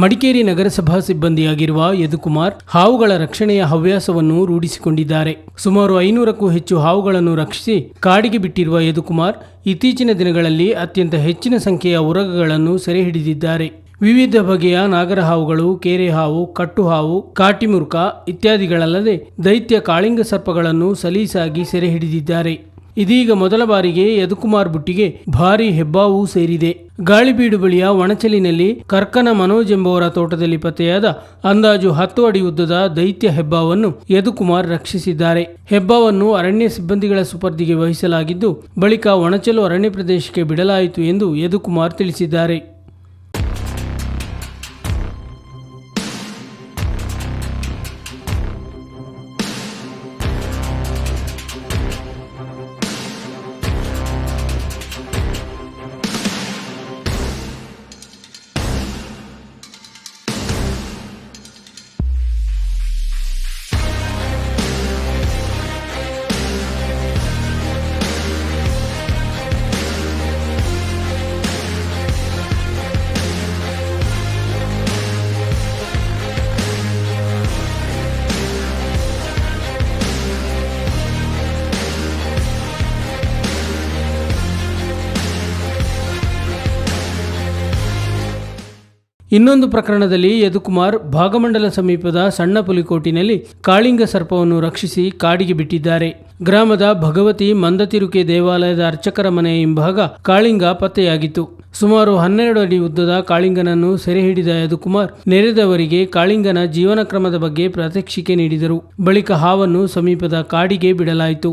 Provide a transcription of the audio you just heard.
ಮಡಿಕೇರಿ ನಗರಸಭಾ ಸಿಬ್ಬಂದಿಯಾಗಿರುವ ಯದುಕುಮಾರ್ ಹಾವುಗಳ ರಕ್ಷಣೆಯ ಹವ್ಯಾಸವನ್ನು ರೂಢಿಸಿಕೊಂಡಿದ್ದಾರೆ. ಸುಮಾರು 500ಕ್ಕೂ ಹೆಚ್ಚು ಹಾವುಗಳನ್ನು ರಕ್ಷಿಸಿ ಕಾಡಿಗೆ ಬಿಟ್ಟಿರುವ ಯದುಕುಮಾರ್ ಇತ್ತೀಚಿನ ದಿನಗಳಲ್ಲಿ ಅತ್ಯಂತ ಹೆಚ್ಚಿನ ಸಂಖ್ಯೆಯ ಉರಗಗಳನ್ನು ಸೆರೆ ಹಿಡಿದಿದ್ದಾರೆ. ವಿವಿಧ ಬಗೆಯ ನಾಗರಹಾವುಗಳು, ಕೇರೆ ಹಾವು, ಕಟ್ಟು ಹಾವು, ಕಾಟಿಮುರ್ಕ ಇತ್ಯಾದಿಗಳಲ್ಲದೆ ದೈತ್ಯ ಕಾಳಿಂಗ ಸರ್ಪಗಳನ್ನು ಸಲೀಸಾಗಿ ಸೆರೆ ಹಿಡಿದಿದ್ದಾರೆ. ಇದೀಗ ಮೊದಲ ಬಾರಿಗೆ ಯದುಕುಮಾರ್ ಬುಟ್ಟಿಗೆ ಭಾರೀ ಹೆಬ್ಬಾವು ಸೇರಿದೆ. ಗಾಳಿಬೀಡು ಬಳಿಯ ಒಣಚಲಿನಲ್ಲಿ ಕರ್ಕನ ಮನೋಜ್ ಎಂಬುವರ ತೋಟದಲ್ಲಿ ಪತ್ತೆಯಾದ ಅಂದಾಜು 10 ಅಡಿ ಉದ್ದದ ದೈತ್ಯ ಹೆಬ್ಬಾವನ್ನು ಯದುಕುಮಾರ್ ರಕ್ಷಿಸಿದ್ದಾರೆ. ಹೆಬ್ಬಾವನ್ನು ಅರಣ್ಯ ಸಿಬ್ಬಂದಿಗಳ ಸುಪರ್ದಿಗೆ ವಹಿಸಲಾಗಿದ್ದು, ಬಳಿಕ ಒಣಚಲು ಅರಣ್ಯ ಪ್ರದೇಶಕ್ಕೆ ಬಿಡಲಾಯಿತು ಎಂದು ಯದುಕುಮಾರ್ ತಿಳಿಸಿದ್ದಾರೆ. ಇನ್ನೊಂದು ಪ್ರಕರಣದಲ್ಲಿ ಯದುಕುಮಾರ್ ಭಾಗಮಂಡಲ ಸಮೀಪದ ಸಣ್ಣ ಪುಲಿಕೋಟಿನಲ್ಲಿ ಕಾಳಿಂಗ ಸರ್ಪವನ್ನು ರಕ್ಷಿಸಿ ಕಾಡಿಗೆ ಬಿಟ್ಟಿದ್ದಾರೆ. ಗ್ರಾಮದ ಭಗವತಿ ಮಂದತಿರುಕೆ ದೇವಾಲಯದ ಅರ್ಚಕರ ಮನೆಯ ಹಿಂಭಾಗ ಕಾಳಿಂಗ ಪತ್ತೆಯಾಗಿತ್ತು. ಸುಮಾರು 12 ಅಡಿ ಉದ್ದದ ಕಾಳಿಂಗನನ್ನು ಸೆರೆ ಹಿಡಿದ ಯದುಕುಮಾರ್ ನೆರೆದವರಿಗೆ ಕಾಳಿಂಗನ ಜೀವನ ಕ್ರಮದ ಬಗ್ಗೆ ಪ್ರಾತ್ಯಕ್ಷಿಕೆ ನೀಡಿದರು. ಬಳಿಕ ಹಾವನ್ನು ಸಮೀಪದ ಕಾಡಿಗೆ ಬಿಡಲಾಯಿತು.